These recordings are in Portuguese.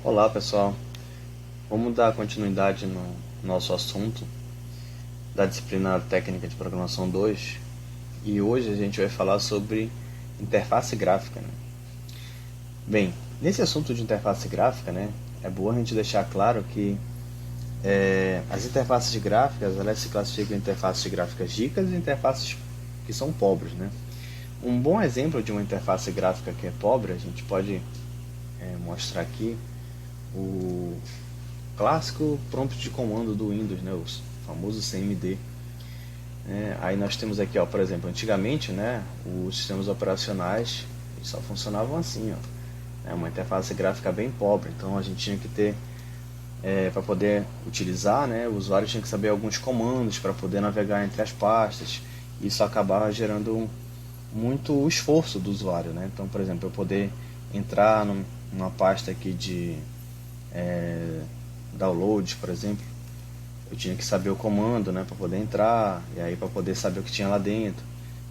Olá pessoal, vamos dar continuidade no nosso assunto da disciplina Técnica de Programação 2 e hoje a gente vai falar sobre interface gráfica. Bem, nesse assunto de interface gráfica, é bom a gente deixar claro que as interfaces gráficas elas se classificam em interfaces gráficas ricas e interfaces que são pobres. Um bom exemplo de uma interface gráfica que é pobre, a gente pode mostrar aqui o clássico prompt de comando do Windows, o famoso CMD. Aí nós temos aqui, por exemplo, antigamente, os sistemas operacionais só funcionavam assim, uma interface gráfica bem pobre. Então a gente tinha que ter, para poder utilizar, o usuário tinha que saber alguns comandos para poder navegar entre as pastas. Isso acabava gerando muito esforço do usuário, Então, por exemplo, eu poder entrar numa pasta aqui de downloads, por exemplo, eu tinha que saber o comando, para poder entrar, e aí para poder saber o que tinha lá dentro.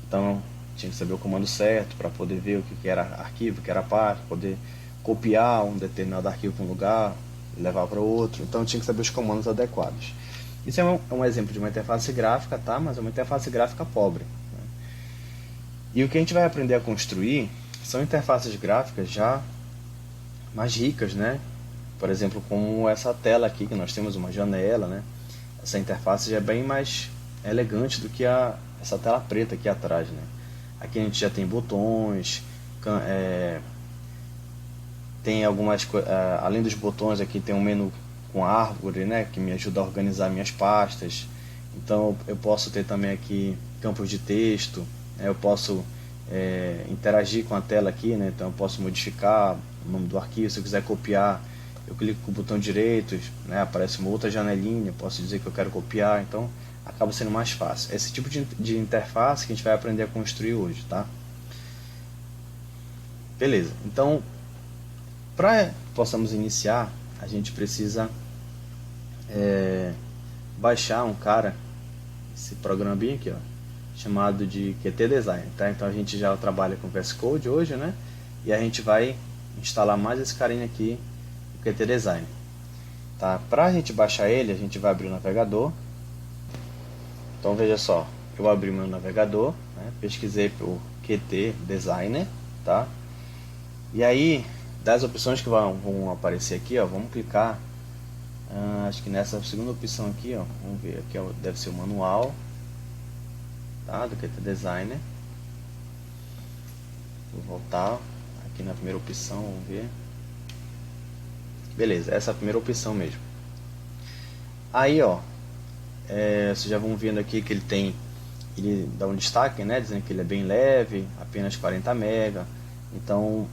Então, tinha que saber o comando certo para poder ver o que era arquivo, o que era pasta, poder copiar um determinado arquivo para um lugar e levar para outro. Então, tinha que saber os comandos adequados. Isso é um exemplo de uma interface gráfica, tá? Mas é uma interface gráfica pobre. E o que a gente vai aprender a construir são interfaces gráficas já mais ricas, Por exemplo, como essa tela aqui, que nós temos uma janela, Essa interface já é bem mais elegante do que essa tela preta aqui atrás, Aqui a gente já tem botões, tem algumas além dos botões aqui tem um menu com árvore, que me ajuda a organizar minhas pastas. Então eu posso ter também aqui campos de texto, eu posso interagir com a tela aqui, Então eu posso modificar o nome do arquivo. Se eu quiser copiar, eu clico com o botão direito, aparece uma outra janelinha, eu posso dizer que eu quero copiar, então acaba sendo mais fácil. Esse tipo de interface que a gente vai aprender a construir hoje, tá? Beleza, então para possamos iniciar, a gente precisa baixar esse programa bem aqui, chamado de Qt Design, tá? Então a gente já trabalha com VS Code hoje, E a gente vai instalar mais esse carinha aqui, o Qt Design, tá? Para a gente baixar ele, a gente vai abrir o navegador. Então veja só, eu abri meu navegador, pesquisei por Qt Designer, tá? E aí, das opções que vão aparecer aqui, vamos clicar, acho que nessa segunda opção aqui, vamos ver, aqui deve ser o manual, tá, do Qt Designer. Vou voltar aqui na primeira opção, vamos ver. Beleza, essa é a primeira opção mesmo. Aí, vocês já vão vendo aqui que ele dá um destaque, dizendo que ele é bem leve, apenas 40 MB. Então,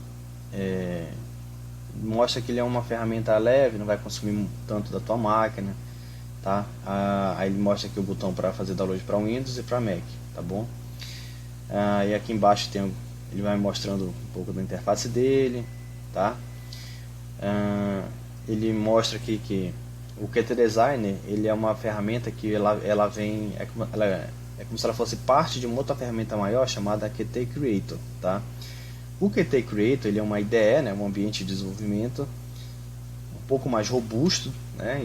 mostra que ele é uma ferramenta leve, não vai consumir tanto da tua máquina, tá? Aí ele mostra aqui o botão para fazer download para Windows e para Mac, tá bom? E aqui embaixo ele vai mostrando um pouco da interface dele, tá? Ele mostra aqui que o Qt Designer ele é uma ferramenta que ela vem, é como se ela fosse parte de uma outra ferramenta maior chamada Qt Creator, tá? O Qt Creator ele é uma IDE, um ambiente de desenvolvimento um pouco mais robusto,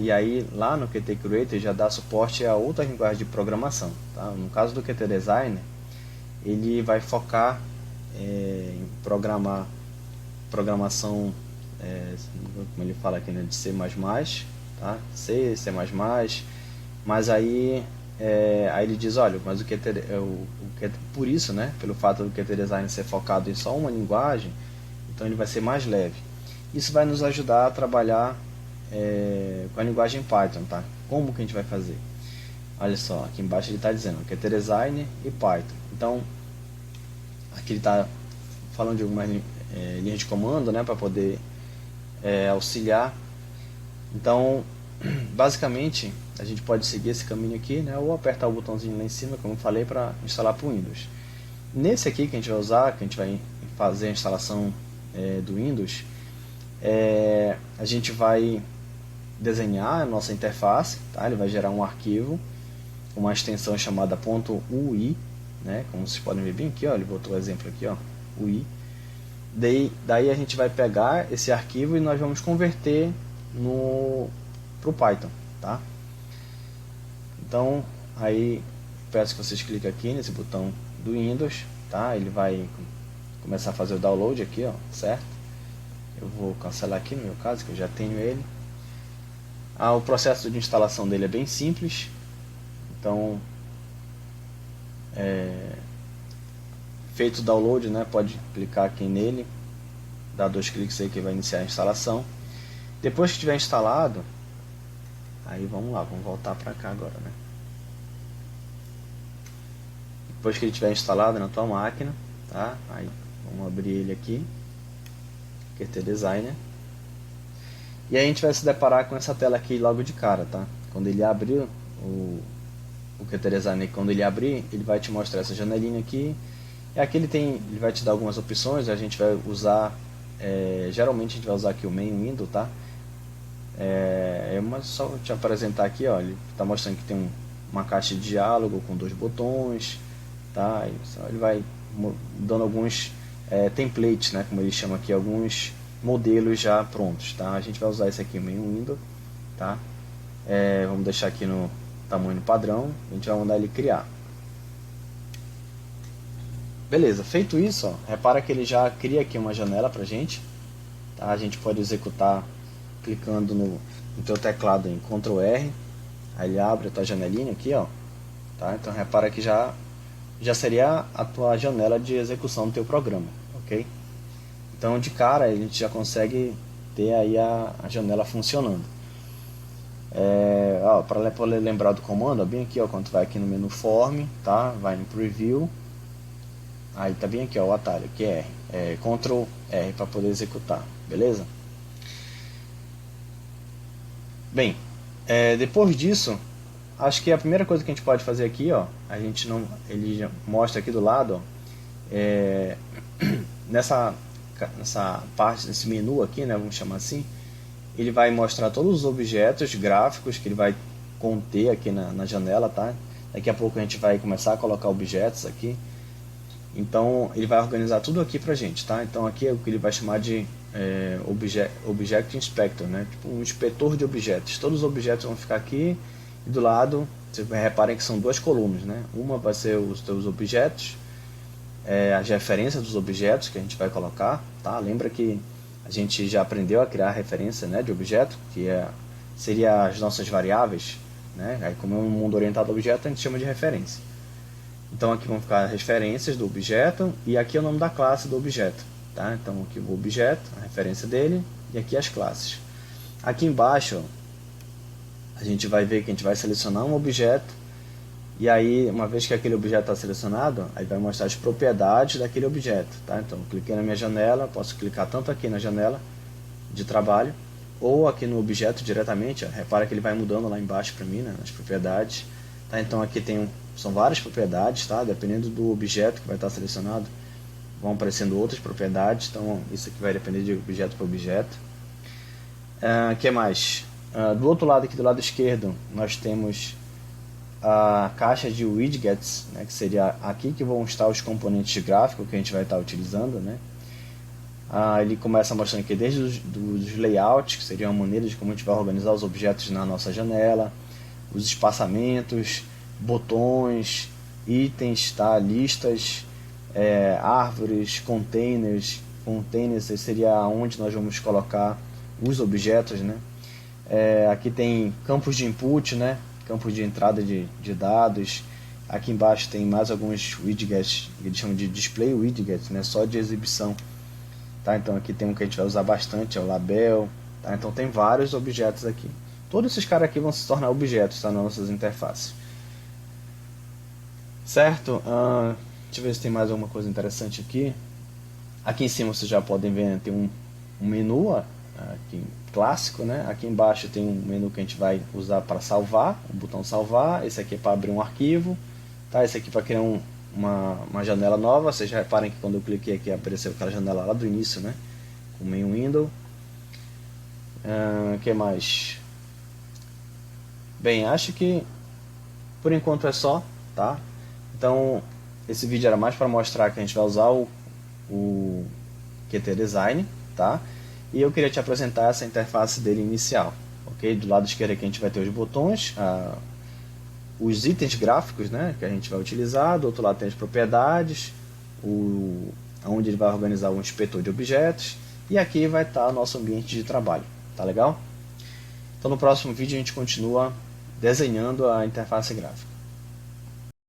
E aí lá no Qt Creator já dá suporte a outra linguagem de programação, tá? No caso do Qt Designer, ele vai focar em programação, como ele fala aqui, de C++, tá? C++, mas aí ele diz, olha, mas o Qt, por isso, pelo fato do Qt Design ser focado em só uma linguagem, então ele vai ser mais leve. Isso vai nos ajudar a trabalhar com a linguagem Python, tá? Como que a gente vai fazer? Olha só, aqui embaixo ele está dizendo Qt Design e Python. Então, aqui ele está falando de algumas linhas de comando, para poder auxiliar. Então, basicamente, a gente pode seguir esse caminho aqui, ou apertar o botãozinho lá em cima, como eu falei, para instalar para o Windows. Nesse aqui que a gente vai usar, que a gente vai fazer a instalação do Windows, a gente vai desenhar a nossa interface, tá? Ele vai gerar um arquivo com uma extensão chamada .ui, como vocês podem ver bem aqui, ele botou o exemplo aqui, UI. Daí a gente vai pegar esse arquivo e nós vamos converter para o Python, tá? Então, aí peço que vocês cliquem aqui nesse botão do Windows, tá? Ele vai começar a fazer o download aqui, ó, certo? Eu vou cancelar aqui no meu caso, que eu já tenho ele. O processo de instalação dele é bem simples. Então, feito o download, né, pode clicar aqui nele, dar 2 cliques aí que vai iniciar a instalação. Depois que tiver instalado, aí vamos lá, vamos voltar para cá agora, né? Depois que ele estiver instalado na tua máquina, tá? Aí vamos abrir ele aqui, QT Designer. E aí a gente vai se deparar com essa tela aqui logo de cara, tá? Quando ele abrir o QT Designer, quando ele abrir, ele vai te mostrar essa janelinha aqui. E aqui ele vai te dar algumas opções. A gente vai usar, geralmente a gente vai usar aqui o main window, tá? Mas só te apresentar aqui, ó, ele está mostrando que tem uma caixa de diálogo com 2 botões, tá? Ele vai dando alguns templates, né, como ele chama aqui, alguns modelos já prontos, tá? A gente vai usar esse aqui, main window, tá? Vamos deixar aqui no tamanho padrão, a gente vai mandar ele criar. Beleza, feito isso, ó, repara que ele já cria aqui uma janela pra gente, tá? A gente pode executar clicando no teu teclado em Ctrl R, aí ele abre a tua janelinha aqui, ó, tá? Então repara que já seria a tua janela de execução do teu programa, ok? Então de cara a gente já consegue ter aí a janela funcionando. Para poder lembrar do comando, ó, bem aqui, ó, quando tu vai aqui no menu Form, tá? Vai em Preview, aí tá bem aqui, ó, o atalho, que é Ctrl R para poder executar, beleza? Bem, depois disso, acho que a primeira coisa que a gente pode fazer aqui, ó, ele já mostra aqui do lado, ó, nessa parte, nesse menu aqui, né, vamos chamar assim, ele vai mostrar todos os objetos gráficos que ele vai conter aqui na janela, tá? Daqui a pouco a gente vai começar a colocar objetos aqui. Então ele vai organizar tudo aqui pra gente, tá? Então aqui é o que ele vai chamar de Object Inspector, né? Tipo um inspetor de objetos. Todos os objetos vão ficar aqui e do lado, vocês reparem que são 2 colunas, né? Uma vai ser os teus objetos, as referências dos objetos que a gente vai colocar, tá? Lembra que a gente já aprendeu a criar referência, né, de objeto, que seria as nossas variáveis, né? Aí, como é um mundo orientado a objeto, a gente chama de referência. Então aqui vão ficar as referências do objeto e aqui é o nome da classe do objeto, tá? Então aqui o objeto, a referência dele e aqui as classes. Aqui embaixo a gente vai ver que a gente vai selecionar um objeto e aí, uma vez que aquele objeto está selecionado, aí vai mostrar as propriedades daquele objeto, tá? Então, cliquei na minha janela, posso clicar tanto aqui na janela de trabalho, ou aqui no objeto diretamente, ó. Repara que ele vai mudando lá embaixo para mim, né, nas propriedades, tá? Então aqui são várias propriedades, tá? Dependendo do objeto que vai estar selecionado, vão aparecendo outras propriedades, então isso aqui vai depender de objeto para objeto. Que mais? Do outro lado aqui, do lado esquerdo, nós temos a caixa de widgets, né, que seria aqui que vão estar os componentes de gráfico que a gente vai estar utilizando, né? Ele começa mostrando aqui desde os layouts, que seria uma maneira de como a gente vai organizar os objetos na nossa janela, os espaçamentos, botões, itens, tá? Listas, árvores, containers. Containers seria onde nós vamos colocar os objetos, né? Aqui tem campos de input, né? Campos de entrada de dados. Aqui embaixo tem mais alguns widgets que eles chamam de display widgets, né? Só de exibição, tá? Então aqui tem um que a gente vai usar bastante, é o label, tá? Então tem vários objetos aqui. Todos esses caras aqui vão se tornar objetos, tá? Nas nossas interfaces, certo? Deixa eu ver se tem mais alguma coisa interessante aqui. Aqui em cima vocês já podem ver, né? Tem um menu aqui, clássico, né? Aqui embaixo tem um menu que a gente vai usar para salvar, o botão salvar. Esse aqui é para abrir um arquivo, tá? Esse aqui para criar uma janela nova. Vocês já reparem que quando eu cliquei aqui apareceu aquela janela lá do início, né? Com o main window. Que mais? Bem, acho que por enquanto é só, tá? Então esse vídeo era mais para mostrar que a gente vai usar o Qt Design, tá? E eu queria te apresentar essa interface dele inicial, ok? Do lado esquerdo aqui a gente vai ter os botões, os itens gráficos, né, que a gente vai utilizar. Do outro lado tem as propriedades, onde ele vai organizar um inspetor de objetos, e aqui vai estar o nosso ambiente de trabalho, tá legal? Então no próximo vídeo a gente continua desenhando a interface gráfica.